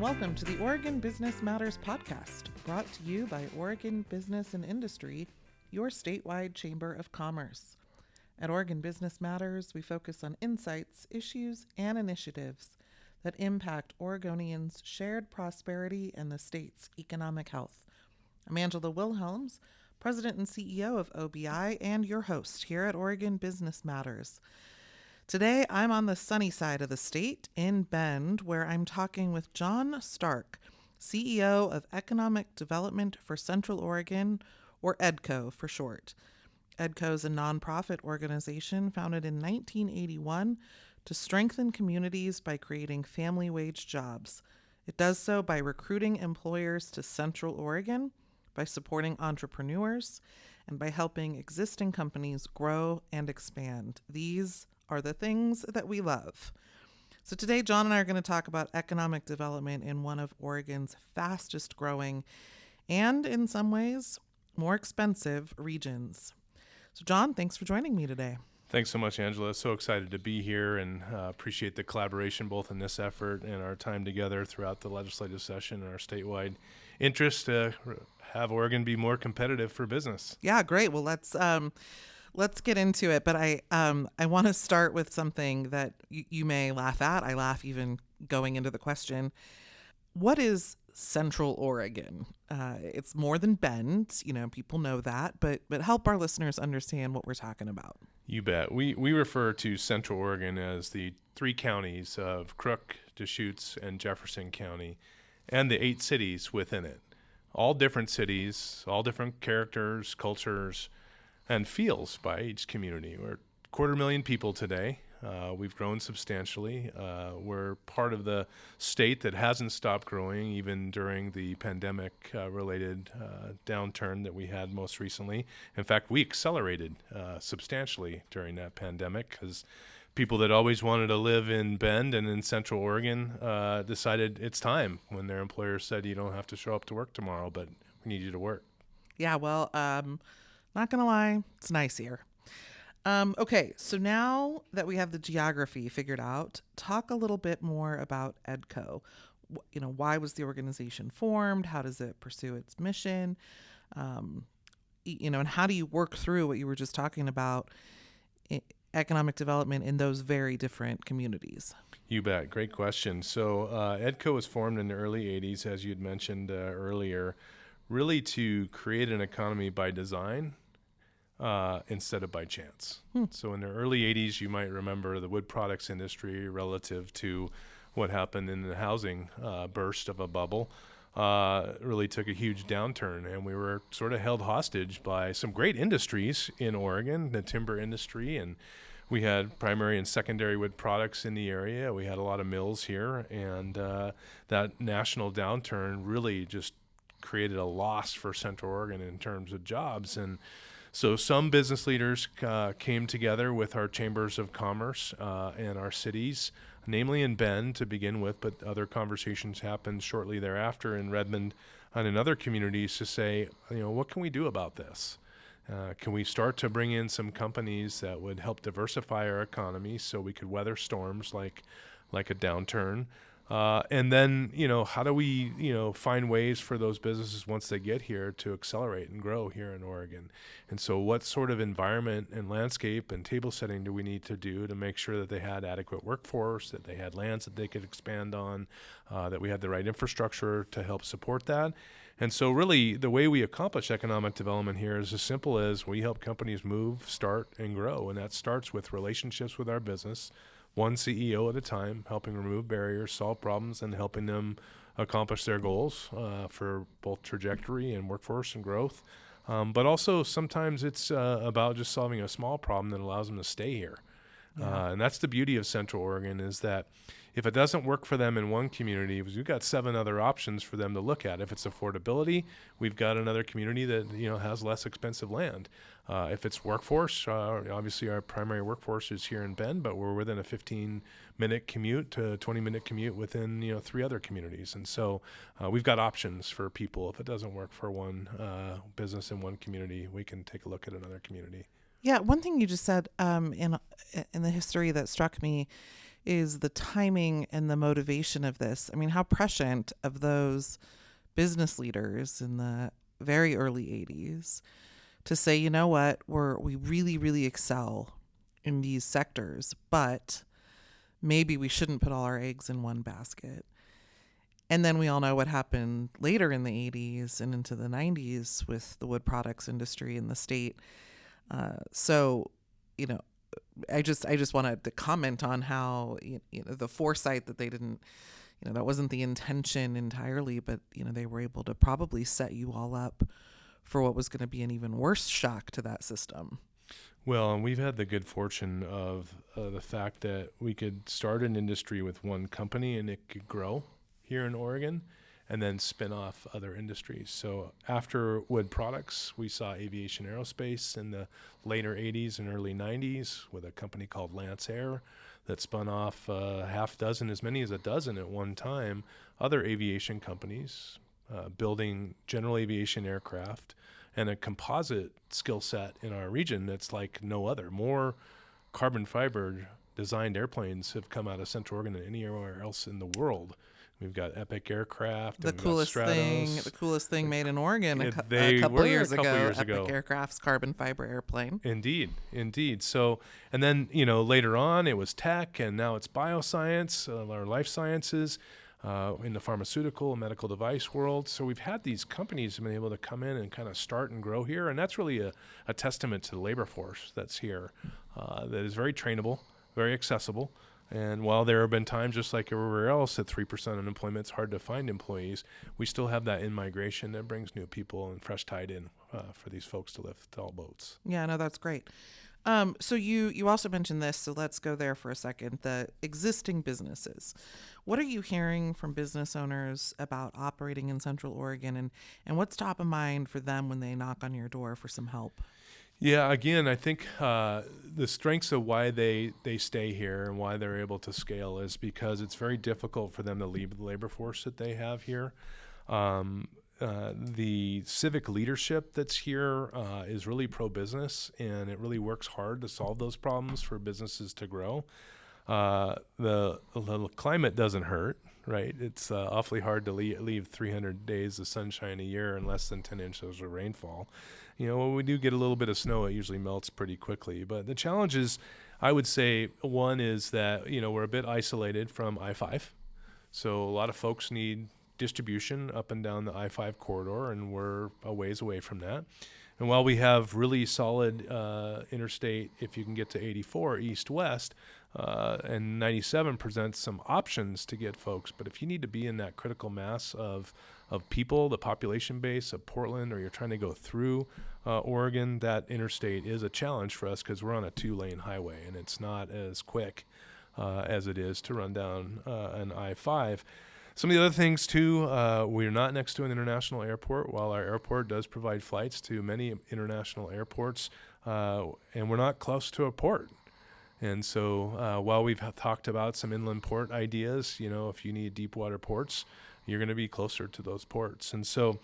welcome to the Oregon Business Matters podcast, brought to you by Oregon Business and Industry, your statewide chamber of commerce. At Oregon Business Matters, we focus on insights, issues, and initiatives that impact Oregonians' shared prosperity and the state's economic health. I'm Angela Wilhelms, President and CEO of OBI, and your host here at Oregon Business Matters. Today, I'm on the sunny side of the state in Bend, where I'm talking with Jon Stark, CEO of Economic Development for Central Oregon, or EDCO for short. EDCO is a nonprofit organization founded in 1981 to strengthen communities by creating family wage jobs. It does so by recruiting employers to Central Oregon, by supporting entrepreneurs, and by helping existing companies grow and expand. These are the things that we love. So today, Jon and I are going to talk about economic development in one of Oregon's fastest growing and, in some ways, more expensive regions. So Jon, thanks for joining me today. Thanks so much, Angela. So excited to be here and appreciate the collaboration both in this effort and our time together throughout the legislative session and our statewide interest to have Oregon be more competitive for business. Yeah, great. Well, let's get into it. But I want to start with something that you may laugh at. I laugh even going into the question. What is Central Oregon? It's more than Bend. People know that, but help our listeners understand what we're talking about. You bet. We refer to Central Oregon as the three counties of Crook, Deschutes, and Jefferson County, and the 8 cities within it. All different cities, all different characters, cultures, and feels by each community. We're 250,000 people today. We've grown substantially. We're part of the state that hasn't stopped growing even during the pandemic-related downturn that we had most recently. In fact, we accelerated substantially during that pandemic because people that always wanted to live in Bend and in Central Oregon decided it's time when their employer said, you don't have to show up to work tomorrow, but we need you to work. Yeah, well, not going to lie, it's nice here. Okay, so now that we have the geography figured out, talk a little bit more about EDCO. Why was the organization formed? How does it pursue its mission? And how do you work through what you were just talking about, economic development in those very different communities? You bet. Great question. So EDCO was formed in the early 80s, as you'd mentioned earlier, really to create an economy by design instead of by chance. So in the early 80s, you might remember the wood products industry relative to what happened in the housing burst of a bubble really took a huge downturn, and we were sort of held hostage by some great industries in Oregon, the timber industry, and we had primary and secondary wood products in the area. We had a lot of mills here, and that national downturn really just created a loss for Central Oregon in terms of jobs. And so some business leaders came together with our chambers of commerce and our cities, namely in Bend to begin with, but other conversations happened shortly thereafter in Redmond and in other communities to say, what can we do about this? Can we start to bring in some companies that would help diversify our economy so we could weather storms like a downturn? And then, how do we, find ways for those businesses once they get here to accelerate and grow here in Oregon? And so what sort of environment and landscape and table setting do we need to do to make sure that they had adequate workforce, that they had lands that they could expand on, that we had the right infrastructure to help support that? And so really the way we accomplish economic development here is as simple as we help companies move, start, and grow. And that starts with relationships with our business, one CEO at a time, helping remove barriers, solve problems, and helping them accomplish their goals for both trajectory and workforce and growth. But also sometimes it's about just solving a small problem that allows them to stay here. Yeah. And that's the beauty of Central Oregon, is that if it doesn't work for them in one community, we've got 7 other options for them to look at. If it's affordability, we've got another community that has less expensive land. If it's workforce, obviously our primary workforce is here in Bend, but we're within a 15-minute commute to 20-minute commute within 3 other communities. And so we've got options for people. If it doesn't work for one business in one community, we can take a look at another community. Yeah, one thing you just said in the history that struck me is the timing and the motivation of this. I mean, how prescient of those business leaders in the very early 80s to say, you know what, we really, really excel in these sectors, but maybe we shouldn't put all our eggs in one basket. And then we all know what happened later in the 80s and into the 90s with the wood products industry in the state. So, you know, I just wanted to comment on how, the foresight that they didn't, that wasn't the intention entirely, but, they were able to probably set you all up for what was going to be an even worse shock to that system. Well, and we've had the good fortune of the fact that we could start an industry with one company and it could grow here in Oregon and then spin off other industries. So after wood products, we saw aviation aerospace in the later 80s and early 90s with a company called Lance Air that spun off half dozen, as many as a dozen at one time, other aviation companies building general aviation aircraft and a composite skill set in our region that's like no other. More carbon fiber designed airplanes have come out of Central Oregon than anywhere else in the world. We've got Epic aircraft. The coolest thing made in Oregon a couple of years ago. Epic Aircraft's carbon fiber airplane. Indeed. So, and then later on it was tech, and now it's bioscience, or life sciences, in the pharmaceutical and medical device world. So we've had these companies have been able to come in and kind of start and grow here, and that's really a testament to the labor force that's here, that is very trainable, very accessible. And while there have been times, just like everywhere else, at 3% unemployment, it's hard to find employees, we still have that in-migration that brings new people and fresh tide in for these folks to lift all boats. Yeah, no, that's great. So you also mentioned this, so let's go there for a second. The existing businesses. What are you hearing from business owners about operating in Central Oregon, and what's top of mind for them when they knock on your door for some help? Yeah, again, I think the strengths of why they stay here and why they're able to scale is because it's very difficult for them to leave the labor force that they have here. The civic leadership that's here is really pro-business, and it really works hard to solve those problems for businesses to grow. The climate doesn't hurt, right? It's awfully hard to leave 300 days of sunshine a year and less than 10 inches of rainfall. When we do get a little bit of snow, it usually melts pretty quickly. But the challenge is, I would say, one is that, we're a bit isolated from I-5. So a lot of folks need distribution up and down the I-5 corridor, and we're a ways away from that. And while we have really solid interstate, if you can get to 84 east-west, and 97 presents some options to get folks, but if you need to be in that critical mass of people, the population base of Portland, or you're trying to go through Oregon, that interstate is a challenge for us because we're on a 2-lane highway, and it's not as quick as it is to run down an I-5. Some of the other things, too, we're not next to an international airport. While our airport does provide flights to many international airports, and we're not close to a port. And so while we've talked about some inland port ideas, if you need deep water ports, you're going to be closer to those ports. And so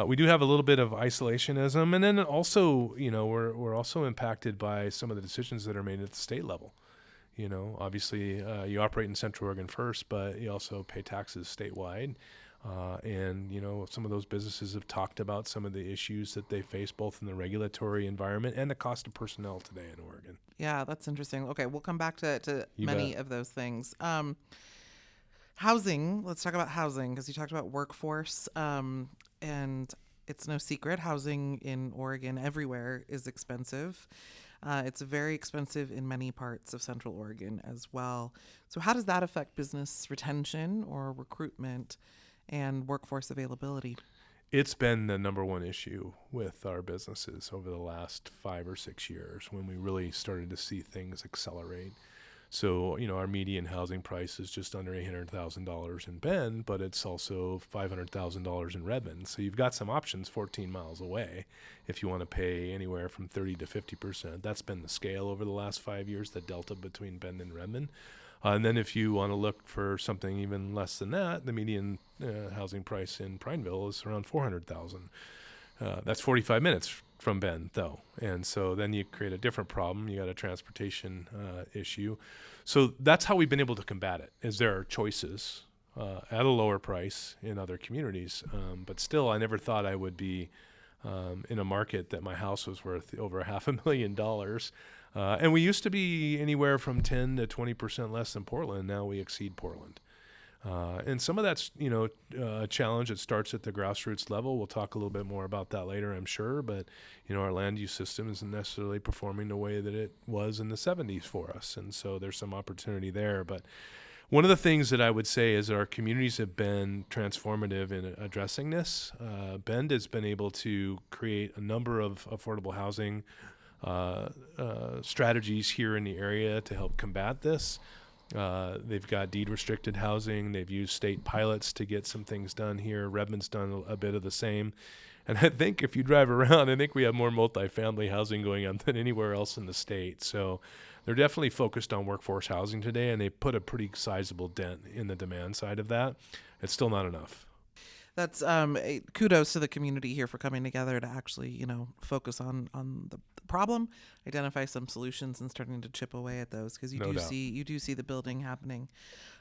we do have a little bit of isolationism. And then also, we're also impacted by some of the decisions that are made at the state level. Obviously you operate in Central Oregon first, but you also pay taxes statewide. And some of those businesses have talked about some of the issues that they face both in the regulatory environment and the cost of personnel today in Oregon. Yeah, that's interesting. Okay, we'll come back to many of those things. Housing, let's talk about housing, because you talked about workforce, and it's no secret housing in Oregon everywhere is expensive. It's very expensive in many parts of Central Oregon as well. So how does that affect business retention or recruitment and workforce availability? It's been the number one issue with our businesses over the last 5 or 6 years when we really started to see things accelerate. So, our median housing price is just under $800,000 in Bend, but it's also $500,000 in Redmond. So you've got some options 14 miles away if you want to pay anywhere from 30 to 50%. That's been the scale over the last 5 years, the delta between Bend and Redmond. And then if you want to look for something even less than that, the median housing price in Prineville is around $400,000. That's 45 minutes from Bend, though. And so then you create a different problem. You got a transportation issue. So that's how we've been able to combat it, is there are choices at a lower price in other communities. But still, I never thought I would be in a market that my house was worth over $500,000. And we used to be anywhere from 10 to 20% less than Portland. Now we exceed Portland. And some of that's, a challenge that starts at the grassroots level. We'll talk a little bit more about that later, I'm sure. But, our land use system isn't necessarily performing the way that it was in the 70s for us. And so there's some opportunity there. But one of the things that I would say is our communities have been transformative in addressing this. Bend has been able to create a number of affordable housing strategies here in the area to help combat this. They've got deed restricted housing. They've used state pilots to get some things done here. Redmond's done a bit of the same. And I think if you drive around, I think we have more multifamily housing going on than anywhere else in the state. So they're definitely focused on workforce housing today, and they put a pretty sizable dent in the demand side of that. It's still not enough. That's kudos to the community here for coming together to actually, focus on the problem, identify some solutions, and starting to chip away at those, because you do see the building happening.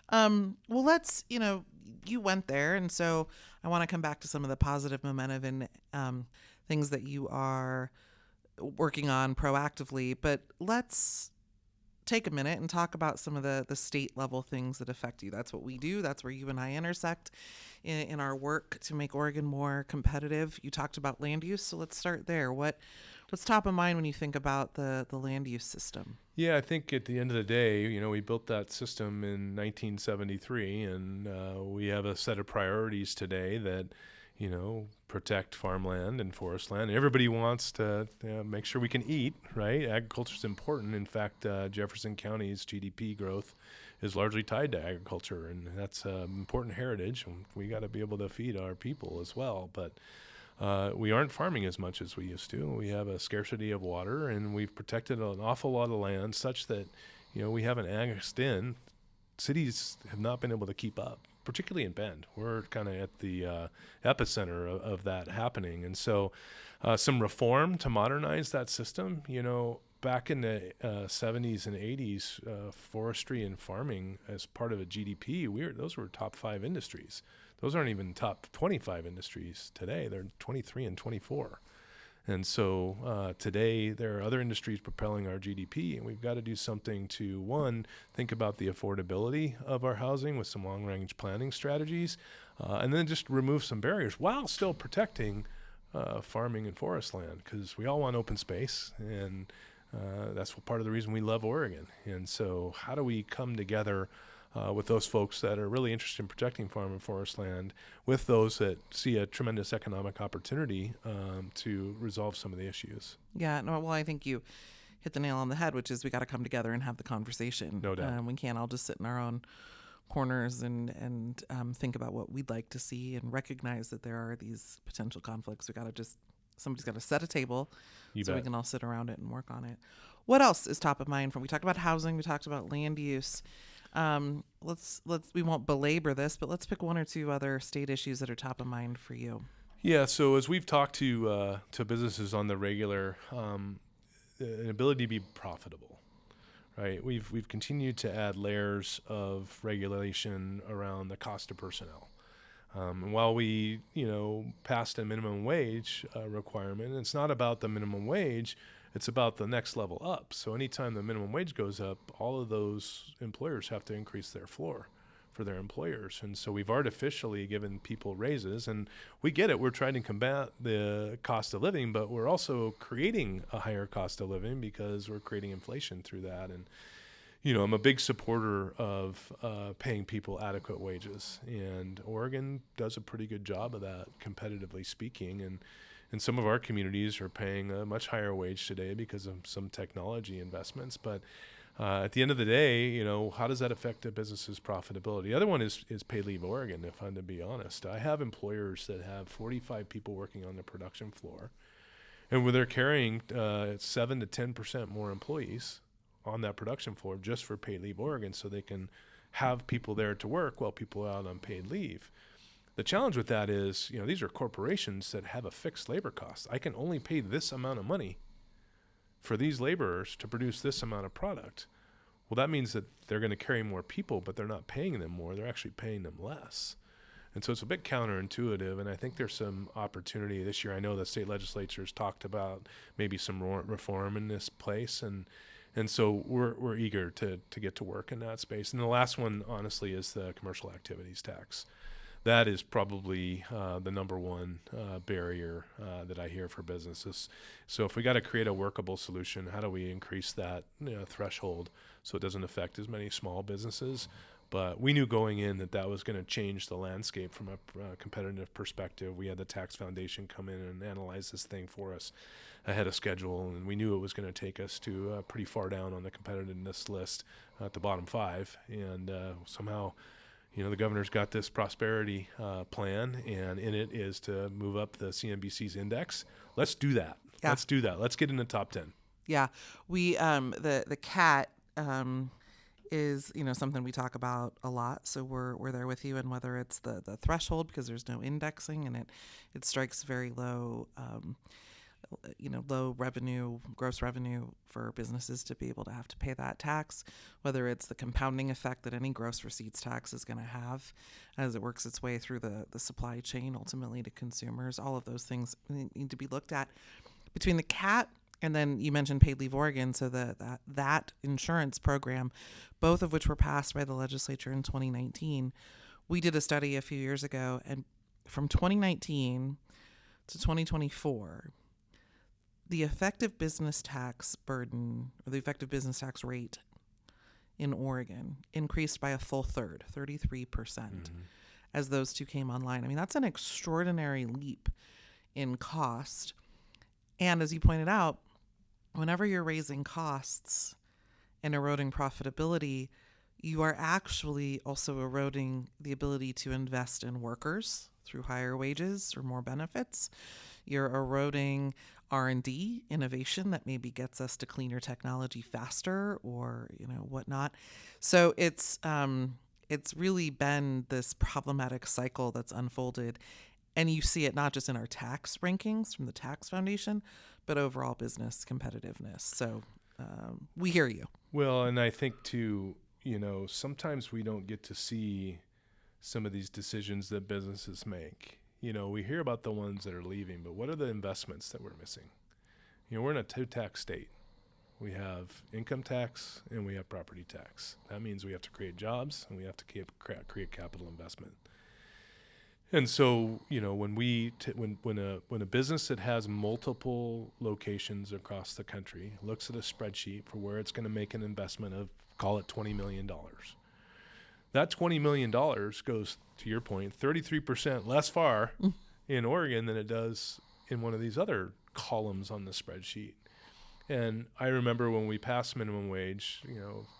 Well, let's, you went there, and so I want to come back to some of the positive momentum and things that you are working on proactively. But let's take a minute and talk about some of the state level things that affect you. That's what we do. That's where you and I intersect in our work to make Oregon more competitive. You talked about land use, so let's start there. What's top of mind when you think about the land use system? Yeah, I think at the end of the day, we built that system in 1973, and we have a set of priorities today that, protect farmland and forest land. And everybody wants to make sure we can eat, right? Agriculture is important. In fact, Jefferson County's GDP growth is largely tied to agriculture, and that's an important heritage. And we got to be able to feed our people as well. But we aren't farming as much as we used to. We have a scarcity of water, and we've protected an awful lot of land such that, we haven't annexed in. Cities have not been able to keep up, particularly in Bend. We're kind of at the epicenter of that happening. And so some reform to modernize that system. Back in the 70s and 80s, forestry and farming as part of a GDP, those were top 5 industries. Those aren't even top 25 industries today. They're 23 and 24. And so today there are other industries propelling our GDP, and we've got to do something to, one, think about the affordability of our housing with some long-range planning strategies, and then just remove some barriers while still protecting farming and forest land, because we all want open space, and that's part of the reason we love Oregon. And so how do we come together with those folks that are really interested in protecting farm and forest land, with those that see a tremendous economic opportunity to resolve some of the issues? Yeah, no, well, I think you hit the nail on the head, which is we got to come together and have the conversation. No doubt. We can't all just sit in our own corners and think about what we'd like to see and recognize that there are these potential conflicts. Somebody's got to set a table we can all sit around it and work on it. What else is top of mind? We talked about housing, we talked about land use. We won't belabor this, but let's pick one or two other state issues that are top of mind for you. Yeah. So as we've talked to businesses on the regular, an ability to be profitable, right? We've continued to add layers of regulation around the cost of personnel. And while we, passed a minimum wage requirement, it's not about the minimum wage. It's about the next level up. So anytime the minimum wage goes up, all of those employers have to increase their floor for their employers. And so we've artificially given people raises, and we get it. We're trying to combat the cost of living, but we're also creating a higher cost of living because we're creating inflation through that. And, I'm a big supporter of paying people adequate wages, and Oregon does a pretty good job of that, competitively speaking. And some of our communities are paying a much higher wage today because of some technology investments. But at the end of the day, how does that affect a business's profitability? The other one is paid leave Oregon, if I'm to be honest. I have employers that have 45 people working on the production floor, and where they're carrying 7 to 10% more employees on that production floor just for paid leave Oregon, so they can have people there to work while people are out on paid leave. The challenge with that is, these are corporations that have a fixed labor cost. I can only pay this amount of money for these laborers to produce this amount of product. Well, that means that they're going to carry more people, but they're not paying them more. They're actually paying them less. And so it's a bit counterintuitive, and I think there's some opportunity this year. I know the state legislature has talked about maybe some reform in this place, and so we're eager to get to work in that space. And the last one, honestly, is the commercial activities tax. That is probably the number one barrier that I hear for businesses. So if we got to create a workable solution, how do we increase that threshold so it doesn't affect as many small businesses? But we knew going in that was going to change the landscape from a competitive perspective. We had the Tax Foundation come in and analyze this thing for us ahead of schedule, and we knew it was going to take us to pretty far down on the competitiveness list at the bottom 5. And somehow, the governor's got this prosperity plan, and in it is to move up the CNBC's index. Let's do that. Yeah. Let's do that. Let's get in the top 10. Yeah, we the CAT is something we talk about a lot. So we're there with you, and whether it's the threshold because there's no indexing and it strikes very low. Low revenue, gross revenue for businesses to be able to have to pay that tax, whether it's the compounding effect that any gross receipts tax is going to have as it works its way through the supply chain, ultimately to consumers. All of those things need to be looked at. Between the CAT and then you mentioned Paid Leave Oregon, so that insurance program, both of which were passed by the legislature in 2019. We did a study a few years ago, and from 2019 to 2024, the effective business tax burden, or the effective business tax rate in Oregon, increased by a full third, 33%, as those two came online. I mean, that's an extraordinary leap in cost. And as you pointed out, whenever you're raising costs and eroding profitability, you are actually also eroding the ability to invest in workers through higher wages or more benefits. You're eroding R&D, innovation that maybe gets us to cleaner technology faster or, whatnot. So it's really been this problematic cycle that's unfolded. And you see it not just in our tax rankings from the Tax Foundation, but overall business competitiveness. So we hear you. Well, and I think too, sometimes we don't get to see some of these decisions that businesses make. We hear about the ones that are leaving, but what are the investments that we're missing? We're in a 2-tax state. We have income tax and we have property tax. That means we have to create jobs and we have to create capital investment. And so, when a business that has multiple locations across the country looks at a spreadsheet for where it's going to make an investment of, call it $20 million. That $20 million goes, to your point, 33% less far in Oregon than it does in one of these other columns on the spreadsheet. And I remember when we passed minimum wage,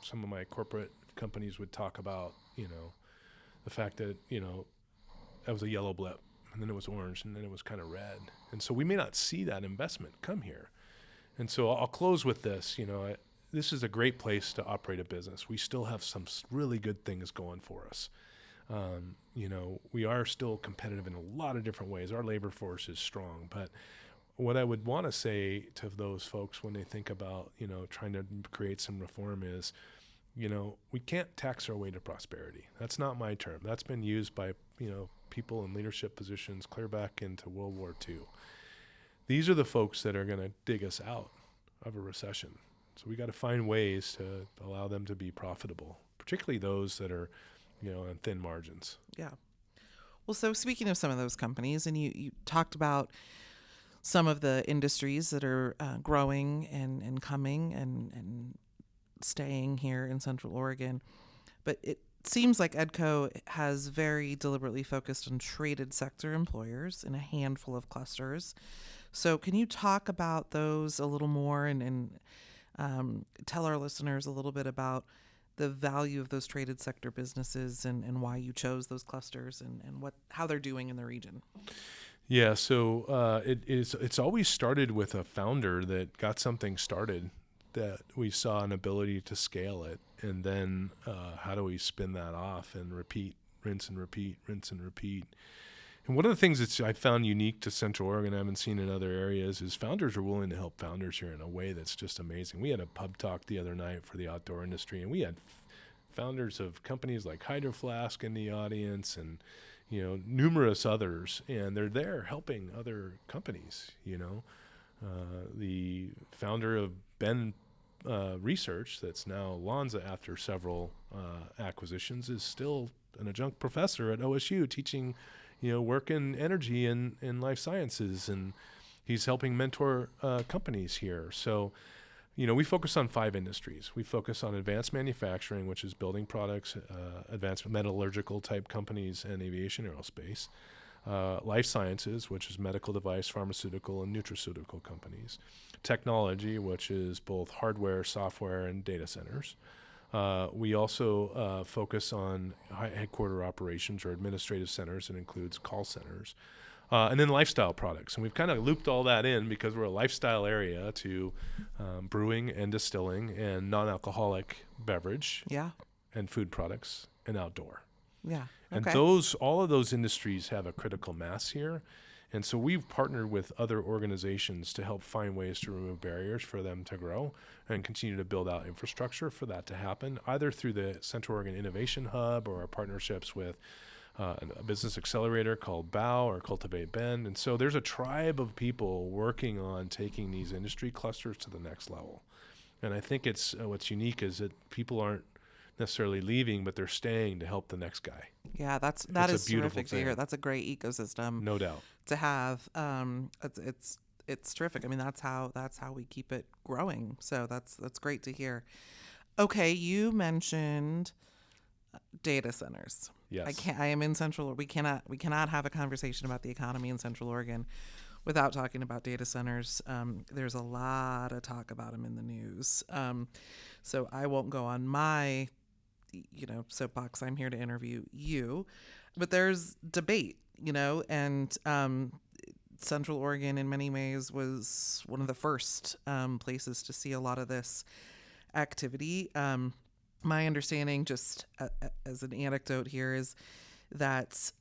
some of my corporate companies would talk about, the fact that, that was a yellow blip, and then it was orange, and then it was kind of red. And so we may not see that investment come here. And so I'll close with this. This is a great place to operate a business. We still have some really good things going for us. We are still competitive in a lot of different ways. Our labor force is strong. But what I would want to say to those folks when they think about, trying to create some reform is, we can't tax our way to prosperity. That's not my term. That's been used by, people in leadership positions clear back into World War II. These are the folks that are going to dig us out of a recession. So we got to find ways to allow them to be profitable, particularly those that are, on thin margins. Yeah. Well, so speaking of some of those companies, and you talked about some of the industries that are growing and coming and staying here in Central Oregon, but it seems like EDCO has very deliberately focused on traded sector employers in a handful of clusters. So can you talk about those a little more and tell our listeners a little bit about the value of those traded sector businesses and why you chose those clusters and how they're doing in the region? Yeah, so it's always started with a founder that got something started that we saw an ability to scale it, and then how do we spin that off and repeat rinse and repeat, rinse and repeat. And one of the things that I found unique to Central Oregon, I haven't seen in other areas, is founders are willing to help founders here in a way that's just amazing. We had a pub talk the other night for the outdoor industry, and we had founders of companies like Hydro Flask in the audience, and numerous others, and they're there helping other companies. The founder of Ben Research, that's now Lonza after several acquisitions, is still an adjunct professor at OSU teaching work in energy and life sciences, and he's helping mentor companies here. So, we focus on 5 industries. We focus on advanced manufacturing, which is building products, advanced metallurgical type companies, and aviation aerospace. Life sciences, which is medical device, pharmaceutical, and nutraceutical companies. Technology, which is both hardware, software, and data centers. We also focus on headquarter operations or administrative centers. It includes call centers. And then lifestyle products. And we've kind of looped all that in because we're a lifestyle area to brewing and distilling and non-alcoholic beverage and food products and outdoor. Yeah. And okay. all of those industries have a critical mass here. And so we've partnered with other organizations to help find ways to remove barriers for them to grow and continue to build out infrastructure for that to happen, either through the Central Oregon Innovation Hub or our partnerships with a business accelerator called BOW or Cultivate Bend. And so there's a tribe of people working on taking these industry clusters to the next level. And I think it's what's unique is that people aren't necessarily leaving, but they're staying to help the next guy. Yeah, that is terrific to hear. That's a great ecosystem, no doubt, to have. It's terrific. I mean, that's how we keep it growing. So that's great to hear. Okay, you mentioned data centers. Yes. I am in Central. We cannot have a conversation about the economy in Central Oregon without talking about data centers. There's a lot of talk about them in the news. So I won't go on my soapbox. I'm here to interview you, but there's debate, and Central Oregon in many ways was one of the first places to see a lot of this activity. My understanding, just as an anecdote here, is that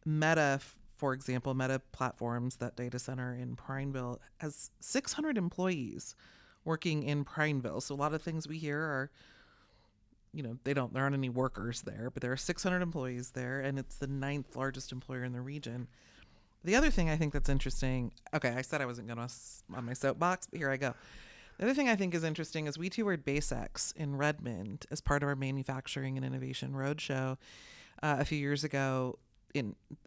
Meta, for example, Meta Platforms, that data center in Prineville, has 600 employees working in Prineville. So a lot of things we hear are, there aren't any workers there, but there are 600 employees there, and it's the 9th largest employer in the region. The other thing I think that's interesting, okay, I said I wasn't going to on my soapbox, but here I go. The other thing I think is interesting is we toured BaseX in Redmond as part of our Manufacturing and Innovation Roadshow a few years ago.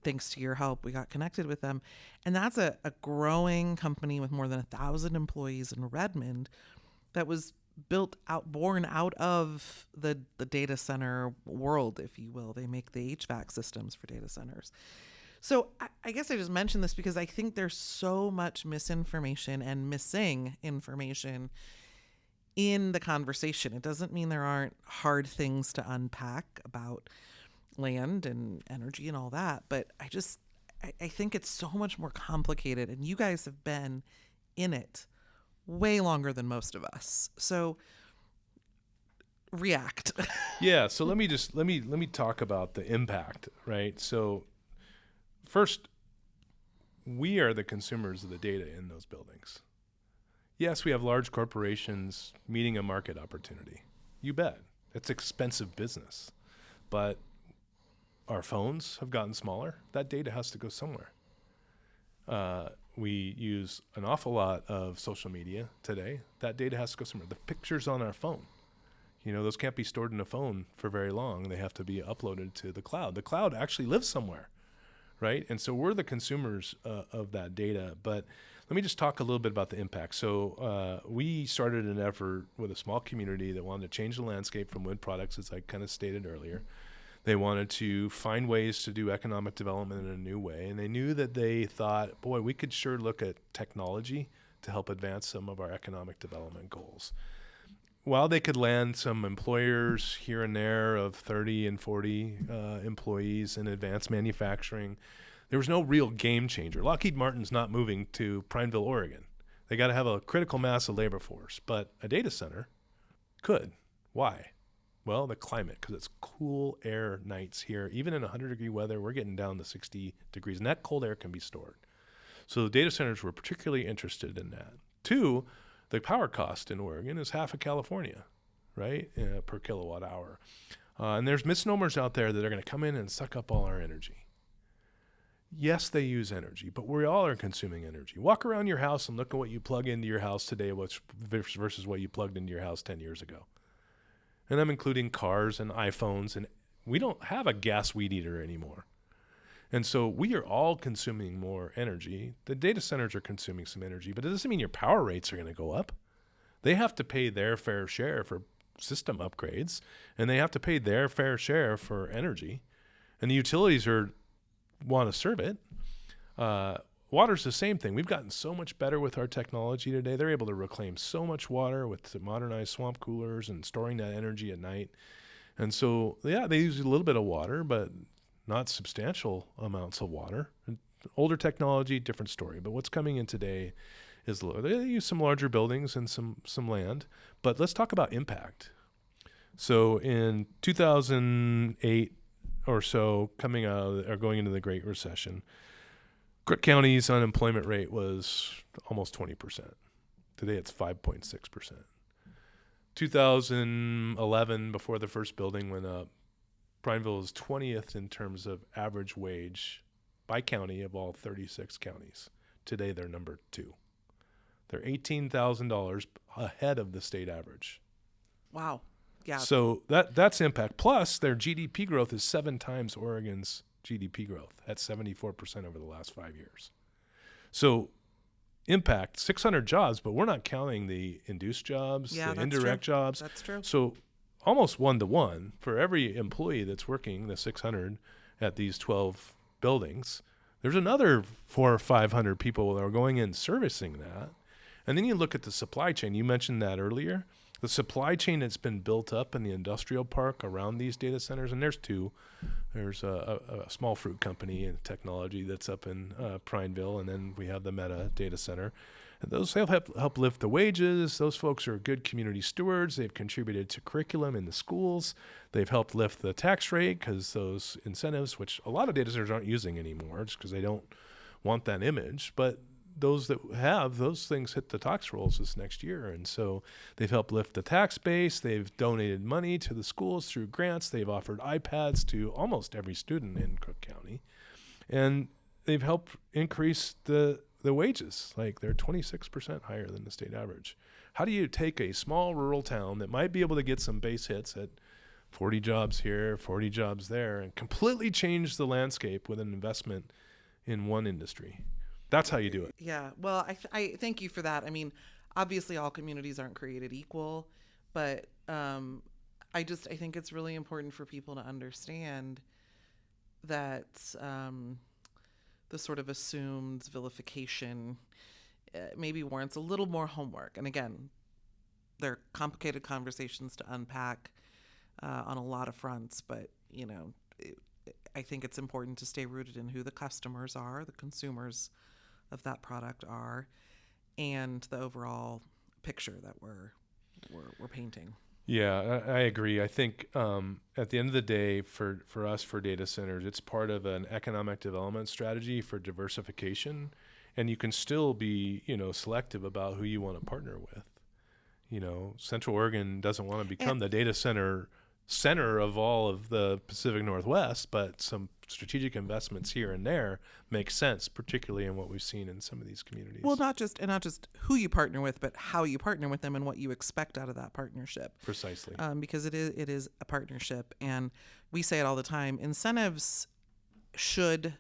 Thanks to your help, we got connected with them. And that's a growing company with more than 1,000 employees in Redmond that was born out of the data center world, if you will. They make the HVAC systems for data centers. So I guess I just mentioned this because I think there's so much misinformation and missing information in the conversation. It doesn't mean there aren't hard things to unpack about land and energy and all that, but I think it's so much more complicated, and you guys have been in it way longer than most of us. So react. Yeah. So let me talk about the impact, right? So first, we are the consumers of the data in those buildings. Yes, we have large corporations meeting a market opportunity. You bet. It's expensive business. But our phones have gotten smaller. That data has to go somewhere. We use an awful lot of social media today. That data has to go somewhere. The pictures on our phone, those can't be stored in a phone for very long. They have to be uploaded to the cloud. The cloud actually lives somewhere, right? And so we're the consumers of that data. But let me just talk a little bit about the impact. So we started an effort with a small community that wanted to change the landscape from wood products, as I kind of stated earlier. They wanted to find ways to do economic development in a new way. And they knew that they thought, boy, we could sure look at technology to help advance some of our economic development goals. While they could land some employers here and there of 30 and 40 employees in advanced manufacturing, there was no real game changer. Lockheed Martin's not moving to Prineville, Oregon. They got to have a critical mass of labor force. But a data center could. Why? Well, the climate, because it's cool air nights here. Even in 100-degree weather, we're getting down to 60 degrees, and that cold air can be stored. So the data centers were particularly interested in that. Two, the power cost in Oregon is half of California, right, per kilowatt hour. And there's misnomers out there that are going to come in and suck up all our energy. Yes, they use energy, but we all are consuming energy. Walk around your house and look at what you plug into your house today versus what you plugged into your house 10 years ago. And I'm including cars and iPhones, and we don't have a gas weed eater anymore. And so we are all consuming more energy. The data centers are consuming some energy, but it doesn't mean your power rates are going to go up. They have to pay their fair share for system upgrades, and they have to pay their fair share for energy. And the utilities want to serve it. Water's the same thing. We've gotten so much better with our technology today. They're able to reclaim so much water with the modernized swamp coolers and storing that energy at night. And so, yeah, they use a little bit of water, but not substantial amounts of water. And older technology, different story. But what's coming in today is low. They use some larger buildings and some land. But let's talk about impact. So in 2008 or so, coming out or going into the Great Recession, Crook County's unemployment rate was almost 20%. Today it's 5.6%. 2011, before the first building went up, Prineville is 20th in terms of average wage by county of all 36 counties. Today they're number 2. They're $18,000 ahead of the state average. Wow. Yeah. So that's impact. Plus, their GDP growth is 7 times Oregon's GDP growth at 74% over the last 5 years. So impact, 600 jobs, but we're not counting the induced jobs, the indirect jobs. That's true. So almost 1-to-1 for every employee that's working, the 600 at these 12 buildings, there's another 400 or 500 people that are going in servicing that. And then you look at the supply chain. You mentioned that earlier. The supply chain that's been built up in the industrial park around these data centers, and there's 2. There's a small fruit company and technology that's up in Prineville, and then we have the Meta data center. And those help lift the wages. Those folks are good community stewards. They've contributed to curriculum in the schools. They've helped lift the tax rate because those incentives, which a lot of data centers aren't using anymore just because they don't want that image, but those that have those things hit the tax rolls this next year. And so they've helped lift the tax base. They've donated money to the schools through grants. They've offered iPads to almost every student in Crook County. And they've helped increase the wages. Like they're 26% higher than the state average. How do you take a small rural town that might be able to get some base hits at 40 jobs here, 40 jobs there, and completely change the landscape with an investment in one industry? That's how you do it. Yeah. Well, I thank you for that. I mean, obviously all communities aren't created equal, but I think it's really important for people to understand that the sort of assumed vilification maybe warrants a little more homework. And again, they're complicated conversations to unpack on a lot of fronts, but I think it's important to stay rooted in who the customers are, the consumers of that product are, and the overall picture that we're painting. Yeah, I agree. I think at the end of the day, for us, for data centers, it's part of an economic development strategy for diversification, and you can still be, selective about who you want to partner with. Central Oregon doesn't want to become the data center of all of the Pacific Northwest, but some strategic investments here and there make sense, particularly in what we've seen in some of these communities. Well, not just who you partner with, but how you partner with them and what you expect out of that partnership. Precisely. Because it is a partnership, and we say it all the time. Incentives should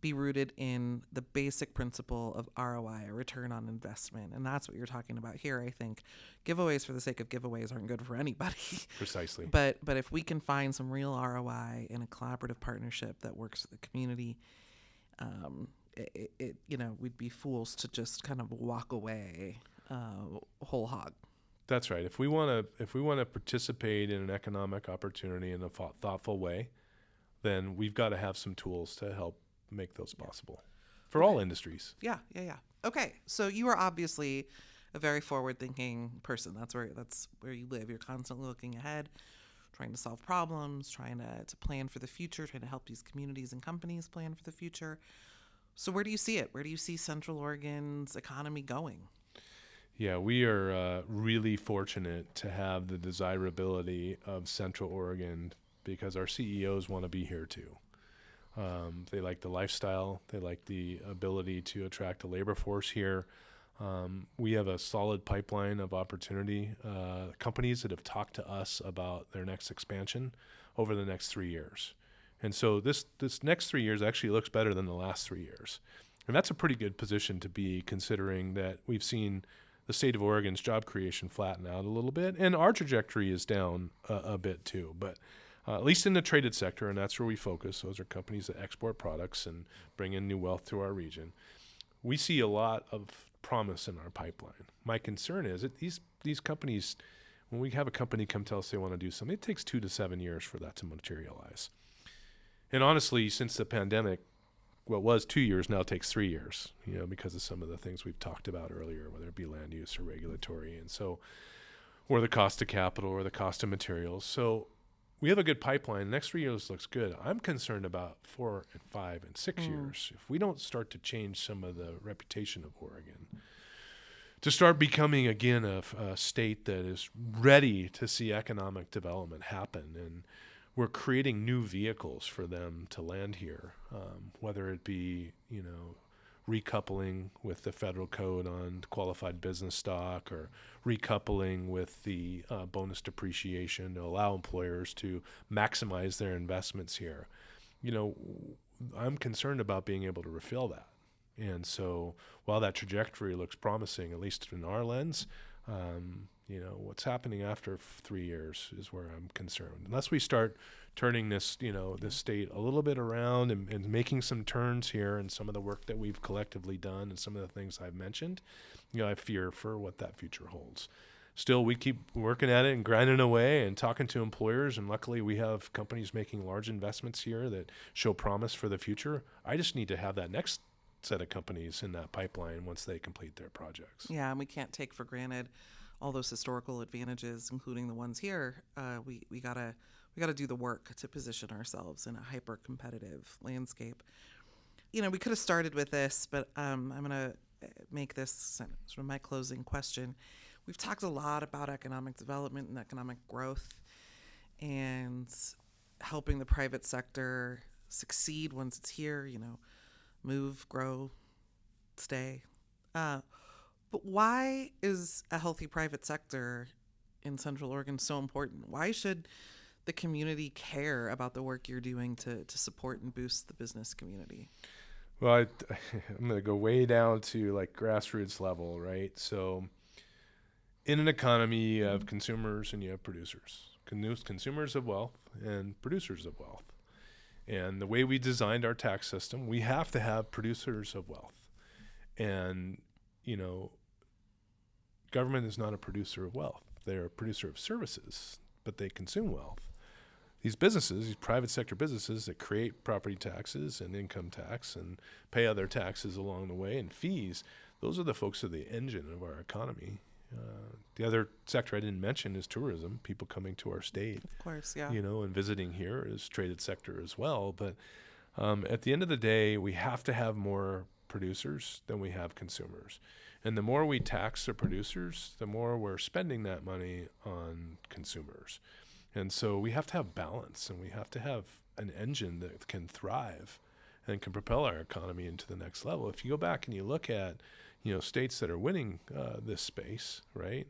be rooted in the basic principle of ROI, a return on investment. And that's what you're talking about here. I think giveaways for the sake of giveaways aren't good for anybody. Precisely. But if we can find some real ROI in a collaborative partnership that works for the community, we'd be fools to just kind of walk away whole hog. That's right. If we want to participate in an economic opportunity in a thoughtful way, then we've got to have some tools to help make those possible for all industries. Yeah. Okay. So you are obviously a very forward-thinking person. That's where you live. You're constantly looking ahead. trying to solve problems, trying to plan for the future, trying to help these communities and companies plan for the future. So where do you see it? Where do you see Central Oregon's economy going? Yeah, we are really fortunate to have the desirability of Central Oregon because our CEOs want to be here too. They like the lifestyle. They like the ability to attract a labor force here. We have a solid pipeline of opportunity, companies that have talked to us about their next expansion over the next 3 years. And so this next 3 years actually looks better than the last 3 years. And that's a pretty good position to be, considering that we've seen the state of Oregon's job creation flatten out a little bit, and our trajectory is down a bit too. But at least in the traded sector, and that's where we focus. Those are companies that export products and bring in new wealth to our region. We see a lot of promise in our pipeline. My concern is that these companies, when we have a company come tell us they want to do something, it takes 2 to 7 years for that to materialize. And honestly, since the pandemic, what was 2 years now takes 3 years, because of some of the things we've talked about earlier, whether it be land use or regulatory, and so, or the cost of capital or the cost of materials. So we have a good pipeline. The next 3 years looks good. I'm concerned about 4 and 5 and 6 years. If we don't start to change some of the reputation of Oregon, to start becoming again a state that is ready to see economic development happen, and we're creating new vehicles for them to land here, whether it be, recoupling with the federal code on qualified business stock, or recoupling with the bonus depreciation to allow employers to maximize their investments here. I'm concerned about being able to refill that. And so while that trajectory looks promising, at least in our lens, what's happening after 3 years is where I'm concerned. Unless we start turning this, this state a little bit around and making some turns here, and some of the work that we've collectively done and some of the things I've mentioned, I fear for what that future holds. Still, we keep working at it and grinding away and talking to employers, and luckily we have companies making large investments here that show promise for the future. I just need to have that next set of companies in that pipeline once they complete their projects. Yeah, and we can't take for granted all those historical advantages, including the ones here. We gotta do the work to position ourselves in a hyper competitive landscape. We could have started with this, but I'm gonna make this sort of my closing question. We've talked a lot about economic development and economic growth, and helping the private sector succeed once it's here. Move, grow, stay. But why is a healthy private sector in Central Oregon so important? Why should the community care about the work you're doing to support and boost the business community? Well, I'm going to go way down to grassroots level, right? So in an economy, you have consumers and you have producers. Consumers of wealth and producers of wealth. And the way we designed our tax system, we have to have producers of wealth. And, government is not a producer of wealth. They're a producer of services, but they consume wealth. These businesses, these private sector businesses that create property taxes and income tax and pay other taxes along the way and fees, those are the folks of the engine of our economy. The other sector I didn't mention is tourism, people coming to our state. Of course, yeah. And visiting here is traded sector as well. But at the end of the day, we have to have more producers than we have consumers. And the more we tax the producers, the more we're spending that money on consumers. And so we have to have balance, and we have to have an engine that can thrive and can propel our economy into the next level. If you go back and you look at states that are winning this space, right?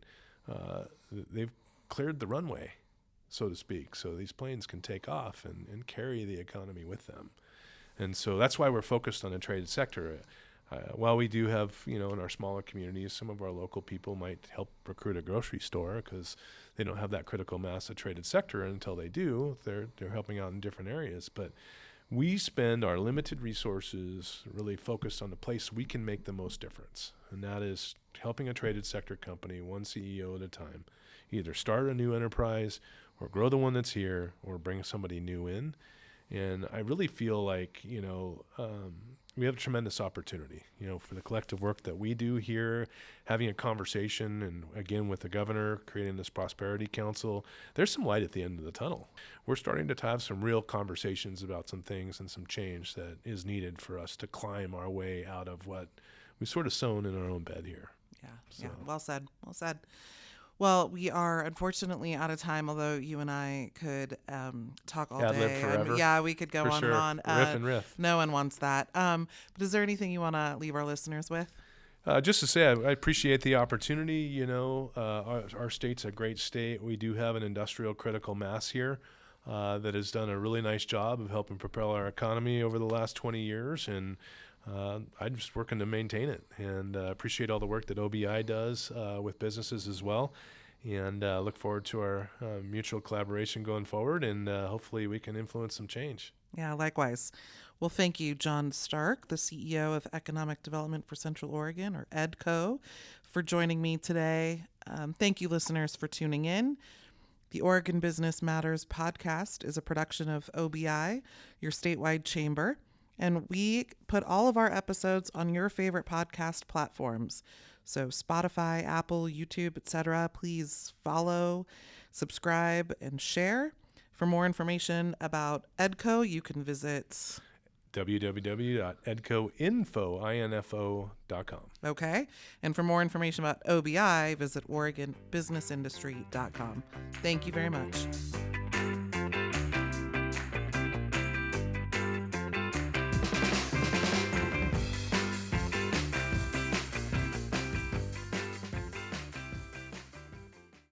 They've cleared the runway, so to speak, so these planes can take off and carry the economy with them. And so that's why we're focused on the traded sector. While we do have, in our smaller communities, some of our local people might help recruit a grocery store because they don't have that critical mass of traded sector. And until they do, they're helping out in different areas. But we spend our limited resources really focused on the place we can make the most difference. And that is helping a traded sector company, one CEO at a time, either start a new enterprise or grow the one that's here or bring somebody new in. And I really feel like, we have a tremendous opportunity, for the collective work that we do here, having a conversation, and again with the governor, creating this prosperity council. There's some light at the end of the tunnel. We're starting to have some real conversations about some things and some change that is needed for us to climb our way out of what we've sort of sown in our own bed here. Yeah. Well said. Well, we are unfortunately out of time, although you and I could talk all Ad-lib day. forever. We could go For on sure. and on. Riff and riff. No one wants that. But is there anything you want to leave our listeners with? Just to say, I appreciate the opportunity. Our state's a great state. We do have an industrial critical mass here that has done a really nice job of helping propel our economy over the last 20 years. And I'm just working to maintain it, and appreciate all the work that OBI does with businesses as well, and look forward to our mutual collaboration going forward, and hopefully we can influence some change. Yeah, likewise. Well, thank you, Jon Stark, the CEO of Economic Development for Central Oregon, or EDCO, for joining me today. Thank you, listeners, for tuning in. The Oregon Business Matters podcast is a production of OBI, your statewide chamber. And we put all of our episodes on your favorite podcast platforms. So Spotify, Apple, YouTube, etc. Please follow, subscribe, and share. For more information about EDCO, you can visit www.edcoinfo.com. Okay. And for more information about OBI, visit OregonBusinessIndustry.com. Thank you very much.